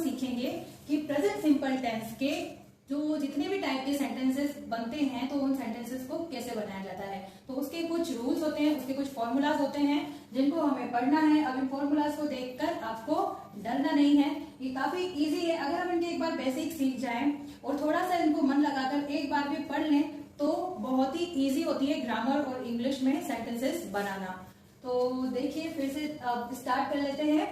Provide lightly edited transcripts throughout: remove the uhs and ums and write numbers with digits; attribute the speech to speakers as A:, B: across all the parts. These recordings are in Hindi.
A: सीखेंगे कि प्रेजेंट सिंपल टेंस के जो जितने भी टाइप के सेंटेंसेस बनते हैं तो उन सेंटेंसेस को कैसे बनाया जाता है। तो उसके कुछ रूल्स होते हैं, उसके कुछ फॉर्मूलाज होते हैं जिनको हमें पढ़ना है। अब इन फॉर्मूलाज को देखकर आपको डरना नहीं है, ये काफी इजी है। अगर हम इनके एक बार बेसिक सीख जाएं और थोड़ा सा इनको मन लगाकर एक बार भी पढ़ लें तो बहुत ही इजी होती है ग्रामर और इंग्लिश में सेंटेंसेस बनाना। तो देखिए फिर से अब स्टार्ट कर लेते हैं।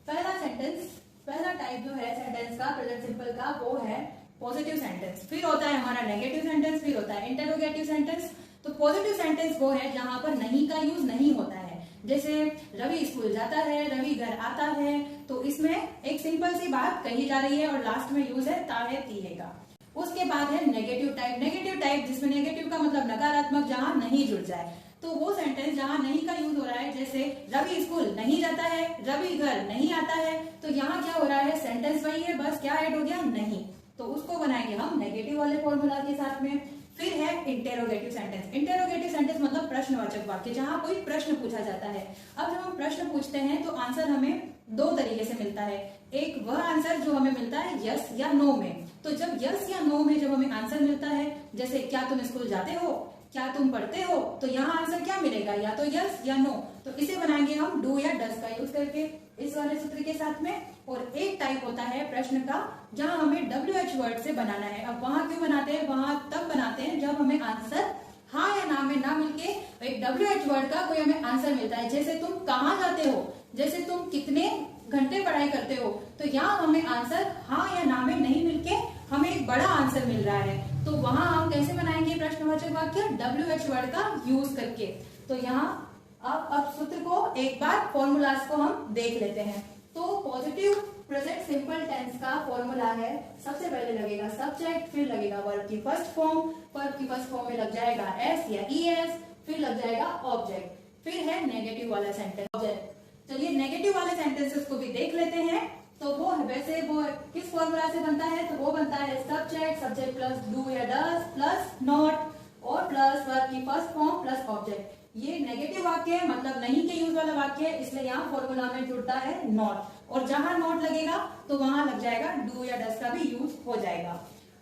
A: पहला सेंटेंस, पहला टाइप जो है सेंटेंस का प्रेजेंट सिंपल का वो है पॉजिटिव सेंटेंस। फिर होता है हमारा नेगेटिव सेंटेंस, फिर होता है इंटरोगेटिव सेंटेंस। तो पॉजिटिव सेंटेंस वो है जहां पर नहीं का यूज नहीं होता है। जैसे रवि स्कूल जाता है, रवि घर आता है, तो इसमें एक सिंपल सी बात कही जा रही है और लास्ट में यूज है ता है ती है का। उसके बाद है नेगेटिव टाइप। नेगेटिव टाइप जिसमें नेगेटिव का मतलब नकारात्मक, जहां नहीं जुड़ जाए। तो वो सेंटेंस जहां नहीं का यूज हो रहा है, जैसे रवि स्कूल नहीं जाता है, रवि घर नहीं आता है, तो यहाँ क्या हो रहा है, सेंटेंस वही है, बस क्या ऐड हो गया, नहीं। तो उसको बनाएंगे हम नेगेटिव वाले फॉर्मूला के साथ में। फिर है इंटेरोगेटिव सेंटेंस। इंटेरोगेटिव सेंटेंस मतलब प्रश्नवाचक वाक्य, जहां कोई प्रश्न पूछा जाता है। अब जब हम प्रश्न पूछते हैं तो आंसर हमें दो तरीके से मिलता है। एक वह आंसर जो हमें मिलता है यस या नो में। तो जब यस या नो में जब हमें आंसर मिलता है, जैसे क्या तुम स्कूल जाते हो, क्या तुम पढ़ते हो, तो यहाँ आंसर क्या मिलेगा, या तो यस या नो। तो इसे बनाएंगे हम डू या डस का यूज करके इस वाले सूत्र के साथ में। और एक टाइप होता है प्रश्न का जहां हमें WH वर्ड से बनाना है। अब वहां क्यों बनाते हैं, वहां तब बनाते हैं जब हमें आंसर हाँ या ना में ना मिलके एक WH वर्ड का कोई हमें आंसर मिलता है। जैसे तुम कहाँ जाते हो, जैसे तुम कितने घंटे पढ़ाई करते हो, तो यहाँ हमें आंसर हाँ या ना में नहीं मिलके हमें एक बड़ा आंसर मिल रहा है। तो वहां हम कैसे बनाएंगे प्रश्नवाचक वाक्य, WH वर्ड का यूज करके। तो यहाँ अब सूत्र को एक बार फॉर्मूलाज को हम देख लेते हैं। तो पॉजिटिव प्रेजेंट सिंपल टेंस का फॉर्मूला है, सबसे पहले लगेगा सब्जेक्ट, फिर लगेगा वर्ब की फर्स्ट फॉर्म, वर्ब की फर्स्ट फॉर्म में लग जाएगा एस या ईएस, फिर लग जाएगा ऑब्जेक्ट, फिर है नेगेटिव वाला सेंटेंस ऑब्जेक्ट। चलिए नेगेटिव वाले सेंटेंसेस को भी देख लेते हैं। तो वो वैसे वो किस फॉर्मूला से बनता है, तो वो बनता है सब्जेक्ट, सब्जेक्ट प्लस डू या डस प्लस नॉट और प्लस वर्ब की फर्स्ट फॉर्म प्लस ऑब्जेक्ट। ये नेगेटिव वाक्य है, मतलब नहीं के यूज वाला वाक्य है, इसलिए यहाँ फॉर्मूला में जुड़ता है नॉट। और जहां नॉट लगेगा तो वहां लग जाएगा डू या डस का भी यूज हो जाएगा।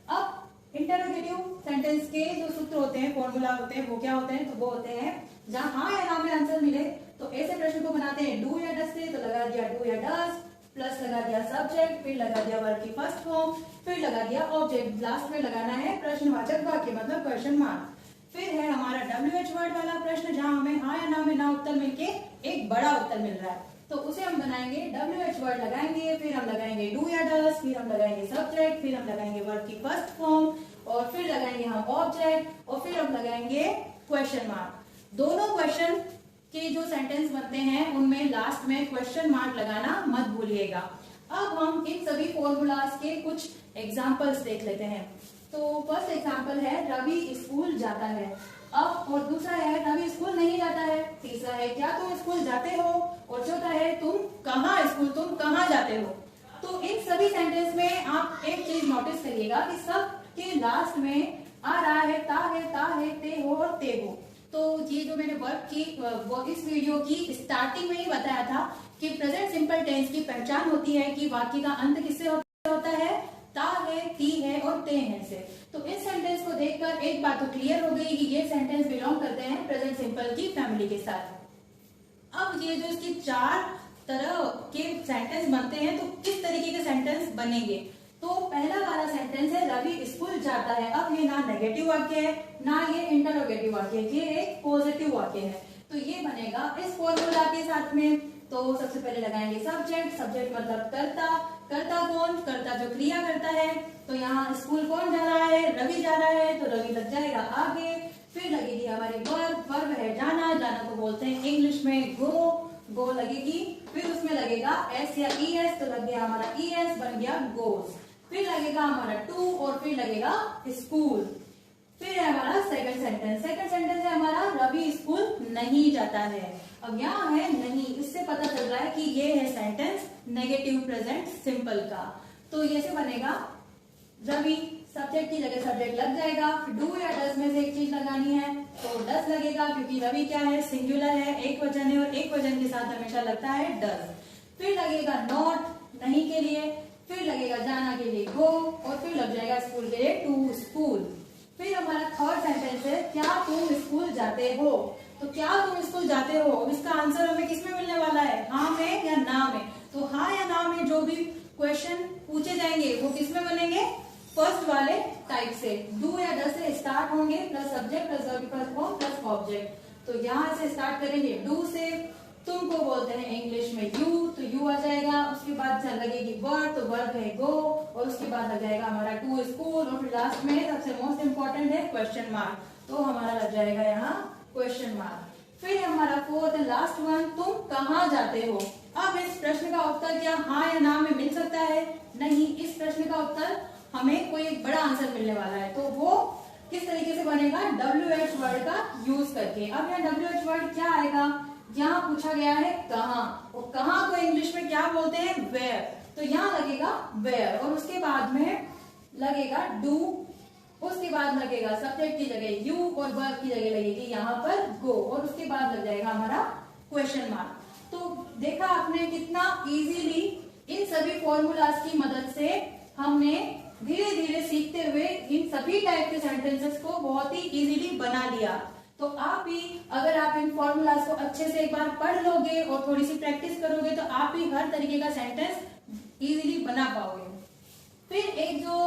A: अब इंटरोगेटिव सेंटेंस के जो सूत्र होते हैं, फॉर्मूला होते हैं, वो क्या होते हैं, तो वो होते हैं जहां हाँ या ना में आंसर मिले तो ऐसे प्रश्न को बनाते हैं डू या डस से। तो लगा दिया डू या डस, प्लस लगा दिया सब्जेक्ट, फिर लगा दिया वर्ब की फर्स्ट फॉर्म, फिर लगा दिया ऑब्जेक्ट, लास्ट में लगाना है प्रश्नवाचक वाक्य मतलब क्वेश्चन मार्क। फिर है हमारा WH वर्ड वाला प्रश्न जहां हमें हाँ या ना में ना उत्तर मिलके एक बड़ा उत्तर मिल रहा है। तो उसे हम बनाएंगे WH वर्ड लगाएंगे, फिर हम लगाएंगे डू या डस, फिर हम लगाएंगे सब्जेक्ट, फिर हम लगाएंगे वर्ब की फर्स्ट फॉर्म, और फिर लगाएंगे हम ऑब्जेक्ट, और फिर हम लगाएंगे क्वेश्चन मार्क। दोनों क्वेश्चन के जो सेंटेंस बनते हैं उनमें लास्ट में क्वेश्चन मार्क लगाना मत भूलिएगा। अब हम इन सभी फॉर्मूलाज के कुछ एग्जाम्पल्स देख लेते हैं। तो फर्स्ट एग्जाम्पल है रवि स्कूल जाता है। अब और दूसरा है रवि स्कूल नहीं जाता है। तीसरा है क्या तुम स्कूल जाते हो, और चौथा है तुम कहाँ जाते हो। तो इन सभी सेंटेंस में आप एक चीज नोटिस करिएगा कि सब के लास्ट में आ रहा है ता है, ते हो और ते हो। तो ये जो मैंने वर्ब की वो इस वीडियो की स्टार्टिंग में ही बताया था कि प्रेजेंट सिंपल टेंस की पहचान होती है कि वाक्य का अंत किससे होता है, ता है, ती है और ते हैं से। तो इस सेंटेंस को देखकर एक बात तो क्लियर हो गई कि ये सेंटेंस बिलोंग करते हैं प्रेजेंट सिंपल की फैमिली के साथ। अब ये जो इसकी चार तरह के सेंटेंस बनते हैं, तो किस तरीके के सेंटेंस बनेंगे। तो पहला वाला सेंटेंस है रवि स्कूल जाता है। अब ये ना नेगेटिव वाक्य है ना ये इंटरोगेटिव वाक्य है, ये एक पॉजिटिव वाक्य है। तो ये बनेगा इस फॉर्मूला के साथ में। तो सबसे पहले लगाएंगे सब्जेक्ट, सब्जेक्ट मतलब कर्ता, कर्ता कौन, कर्ता जो क्रिया करता है। तो यहाँ स्कूल कौन जा रहा है, रवि जा रहा है, तो रवि लग जाएगा आगे। फिर लगेगी हमारी वर्ब, वर्ब है जाना, जाना को बोलते हैं इंग्लिश में गो लगेगी। फिर उसमें लगेगा एस या ईएस, तो लग गया हमारा ईएस, बन गया गोस। फिर लगेगा हमारा टू और फिर लगेगा स्कूल। फिर है हमारा सेकंड सेंटेंस। सेकंड सेंटेंस है हमारा रवि स्कूल नहीं जाता है। अब यहाँ है नहीं, इससे पता चल रहा है कि ये है सेंटेंस नेगेटिव प्रेजेंट सिंपल का। तो ये से बनेगा रवि, सब्जेक्ट की जगह सब्जेक्ट लग जाएगा। डू या डस में से एक चीज लगानी है तो डस लगेगा, क्योंकि रवि क्या है, सिंगुलर है, एक वचन है, और एक वचन के साथ हमेशा लगता है डस। फिर लगेगा नॉट नहीं के लिए, फिर लगेगा जाते हो, इसका आंसर हमें किसमें मिलने वाला है, हाँ में या ना में। तो हाँ या ना में जो भी क्वेश्चन पूछे जाएंगे वो किसमें बनेंगे, फर्स्ट वाले टाइप से, डू या डज से स्टार्ट होंगे, plus subject plus verb plus form plus object. तो यहाँ से स्टार्ट करेंगे डू से, तुमको बोलते हैं इंग्लिश में यू, तो यू आ जाएगा, उसके बाद लगेगी वर्ब, तो वर्ब है गो, और उसके बाद लग जाएगा हमारा टू स्कूल, और फिर लास्ट में सबसे मोस्ट इंपॉर्टेंट है क्वेश्चन मार्क, तो हमारा लग जाएगा यहाँ क्वेश्चन मार्क। फिर हमारा फोर्थ एंड लास्ट वन, तुम कहाँ जाते हो। अब इस प्रश्न का उत्तर क्या हाँ या ना में मिल सकता है, नहीं, इस प्रश्न का उत्तर हमें कोई एक बड़ा आंसर मिलने वाला है, तो वो किस तरीके से बनेगा, WH वर्ड का यूज करके। अब यहाँ WH वर्ड क्या आएगा, यहाँ पूछा गया है कहाँ, और कहाँ को इंग्लिश में क्या बोलते हैं, वेयर, तो यहाँ लगेगा वेयर, और उसके बाद में लगेगा डू, उसके बाद लगेगा सब्जेक्ट की जगह यू, और वर्ब की जगह लगेगी यहाँ पर गो, और उसके बाद लग जाएगा हमारा क्वेश्चन मार्क। तो देखा आपने कितना इजीली इन सभी फॉर्मूलाज की मदद से हमने धीरे धीरे सीखते हुए इन सभी टाइप के सेंटेंसेस को बहुत ही इजीली बना लिया। तो आप भी अगर आप इन फॉर्मूलाज को अच्छे से एक बार पढ़ लोगे और थोड़ी सी प्रैक्टिस करोगे तो आप भी हर तरीके का सेंटेंस इजीली बना पाओगे। फिर एक जो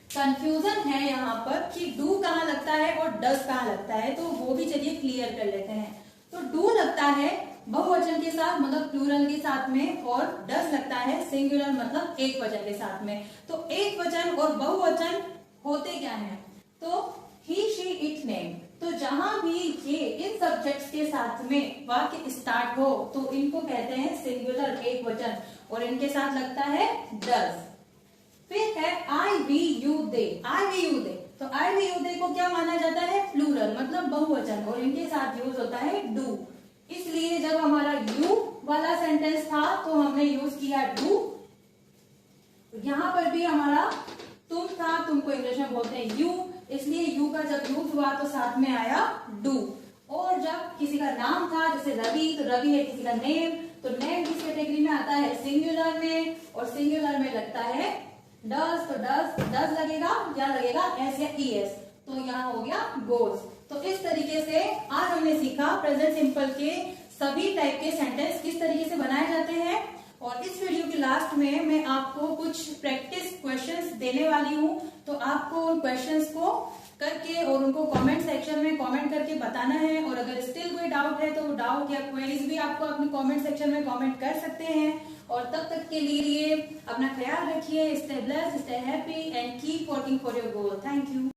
A: कंफ्यूजन है यहाँ पर कि डू कहाँ लगता है और डज कहाँ लगता है, तो वो भी चलिए क्लियर कर लेते हैं। तो डू लगता है बहुवचन के साथ, मतलब प्लूरल के साथ में, और डज लगता है सिंगुलर मतलब एक वचन के साथ में। तो एक वचन और बहुवचन होते क्या हैं, तो ही शी इट नेम, तो जहां भी ये इन सब्जेक्ट्स के साथ में वाक्य स्टार्ट हो तो इनको कहते हैं सिंगुलर एक वचन, और इनके साथ लगता है डज। फिर है I we you they, I we you they, तो आई वी यू दे को क्या माना जाता है, प्लूरल मतलब बहुवचन, और इनके साथ यूज होता है डू। इसलिए जब हमारा यू वाला सेंटेंस था तो हमने यूज किया डू। यहां पर भी हमारा तुम था, तुमको इंग्लिश में बोलते हैं यू, इसलिए यू का जब यूज हुआ तो साथ में आया डू। और जब किसी का नाम था जैसे रवि, तो रवि है किसी का नेम, तो नेम किस कैटेगरी में आता है, सिंगुलर में, और सिंगुलर में लगता है डज, तो डज लगेगा या लगेगा एस या ईएस, तो यहाँ हो गया गोज। तो इस तरीके से आज हमने सीखा प्रेजेंट सिंपल के सभी टाइप के सेंटेंस किस तरीके से बनाए जाते हैं। और इस वीडियो के लास्ट में मैं आपको कुछ प्रैक्टिस क्वेश्चंस देने वाली हूँ, तो आपको उन क्वेश्चंस को करके और उनको कमेंट सेक्शन में कमेंट करके बताना है। और अगर स्टिल कोई डाउट है तो डाउट या क्वेरीज भी आपको अपने कमेंट सेक्शन में कमेंट कर सकते हैं। और तब तक के लिए अपना ख्याल रखिए, stay blessed, stay happy and keep working for your goal. Thank you.